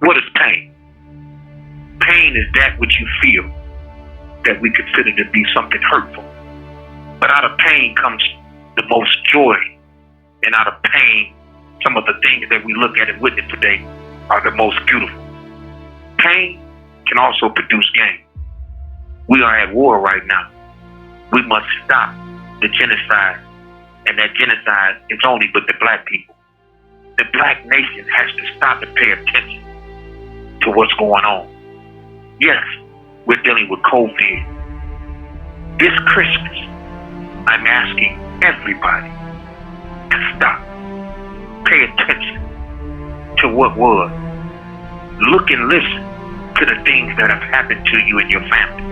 What is pain? Pain is that which you feel that we consider to be something hurtful. But out of pain comes the most joy. And out of pain, some of the things that we look at and witness today are the most beautiful. Pain can also produce gain. We are at war right now. We must stop the genocide. And that genocide is only with the black people. The black nation has to stop and pay attention to what's going on. Yes, we're dealing with COVID. This Christmas, I'm asking everybody to stop. Pay attention to what was. Look and listen to the things that have happened to you and your family.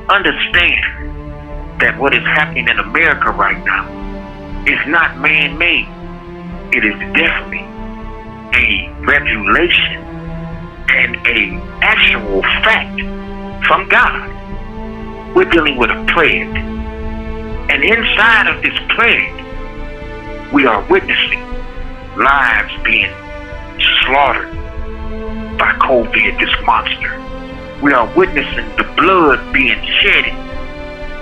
Understand that what is happening in America right now is not man-made. It is definitely a revelation and an actual fact from God. We're dealing with a plague. And inside of this plague, we are witnessing lives being slaughtered by COVID, this monster. We are witnessing the blood being shedded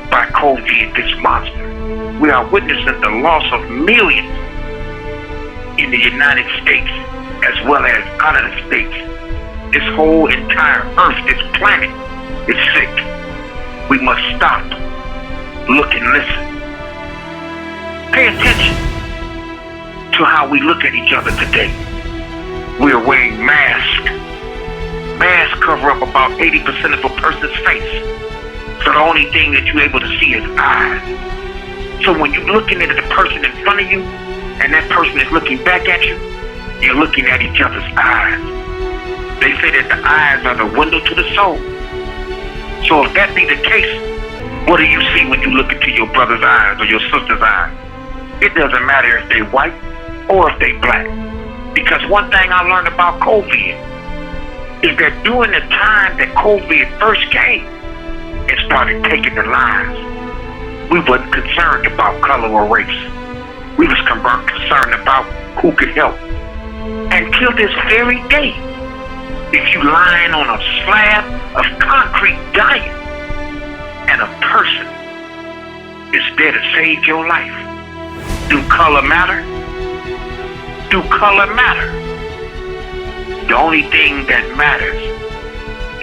by COVID, this monster. We are witnessing the loss of millions in the United States as well as out of the states. This whole entire earth, this planet is sick. We must stop, look and listen. Pay attention to how we look at each other today. We are wearing masks. Masks cover up about 80% of a person's face. So the only thing that you're able to see is eyes. So when you're looking at the person in front of you and that person is looking back at you, you're looking at each other's eyes. They say that the eyes are the window to the soul. So if that be the case, what do you see when you look into your brother's eyes or your sister's eyes? It doesn't matter if they're white or if they're black. Because one thing I learned about COVID is that during the time that COVID first came, it started taking the lives. We wasn't concerned about color or race. We was concerned about who could help. And till this very day, if you lying on a slab of concrete dying and a person is there to save your life, do color matter? Do color matter? The only thing that matters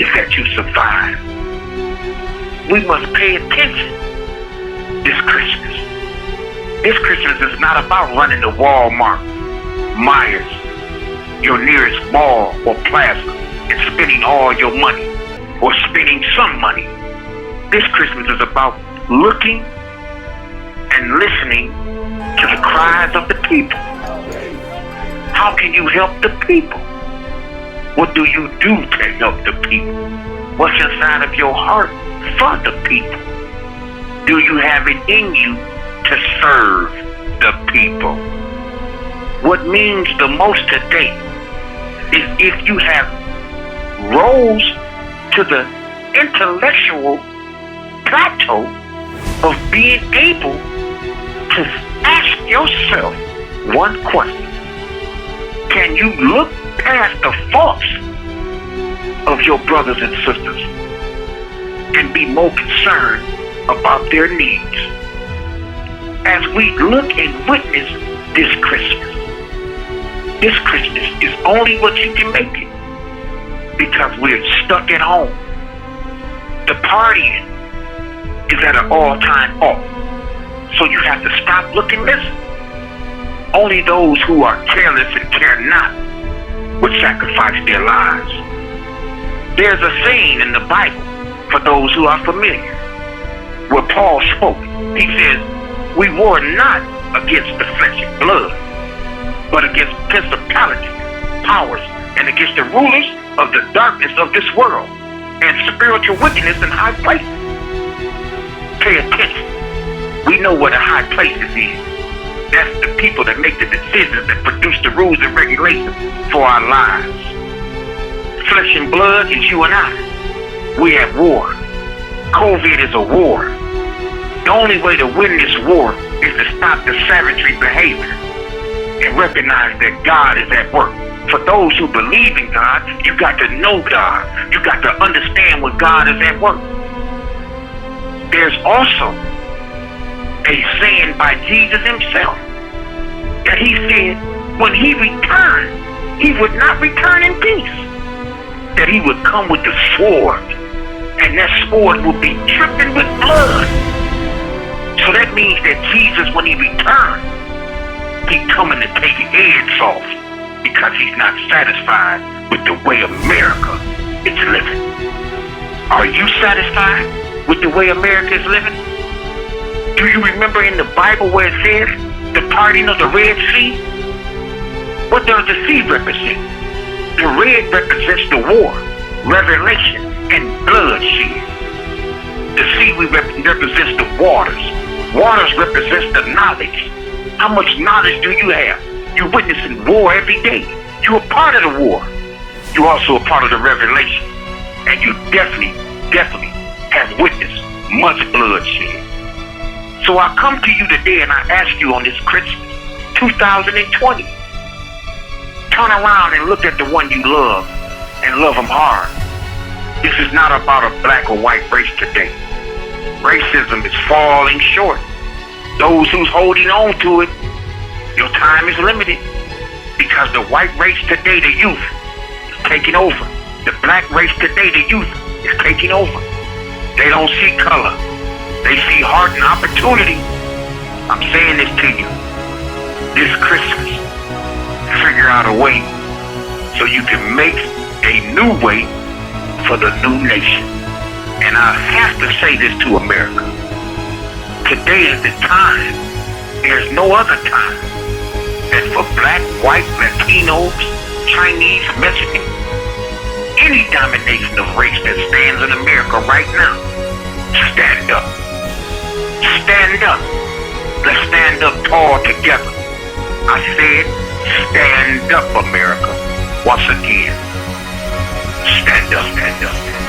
is that you survive. We must pay attention this Christmas. This Christmas is not about running to Walmart, Myers, your nearest mall or plaza and spending all your money or spending some money. This Christmas is about looking and listening to the cries of the people. How can you help the people? What do you do to help the people? What's inside of your heart for the people? Do you have it in you to serve the people? What means the most today is if you have rose to the intellectual plateau of being able to ask yourself one question. Can you look past the faults of your brothers and sisters and be more concerned about their needs? As we look and witness this Christmas is only what you can make it because we're stuck at home. The partying is at an all-time halt. So you have to stop, look, and listen. Only those who are careless and care not would sacrifice their lives. There's a saying in the Bible, for those who are familiar, where Paul spoke. He says, we war not against the flesh and blood, but against principalities, powers, and against the rulers of the darkness of this world, and spiritual wickedness in high places. Pay attention. We know what a high places is. That's the people that make the decisions that produce the rules and regulations for our lives. Flesh and blood is you and I. We at war. COVID is a war. The only way to win this war is to stop the savagery behavior and recognize that God is at work. for those who believe in God, you got to know God. You got to understand when God is at work. There's also a saying by Jesus himself that he said when he returned, he would not return in peace. That he would come with the sword, and that sword would be dripping with blood. So that means that Jesus, when he returned, he's coming to take heads off because he's not satisfied with the way America is living. Are you satisfied with the way America is living? Do you remember in the Bible where it says the parting of the Red Sea? What does the sea represent? The red represents the war, revelation, and bloodshed. The sea represents the waters. Waters represents the knowledge. How much knowledge do you have? You're witnessing war every day. You're a part of the war. You're also a part of the revelation. And you definitely have witnessed much bloodshed. So I come to you today and I ask you on this Christmas, 2020, turn around and look at the one you love and love him hard. This is not about a black or white race today. Racism is falling short. Those who's holding on to it, your time is limited because the white race today, the youth, is taking over. The black race today, the youth, is taking over. They don't see color. They see heart and opportunity. I'm saying this to you. This Christmas, figure out a way so you can make a new way for the new nation. And I have to say this to America. Today is the time. There's no other time than for black, white, Latinos, Chinese, Mexican, any domination of race that stands in America right now. Stand up. Stand up. Let's stand up tall together. I said, stand up, America. Once again, stand up, stand up.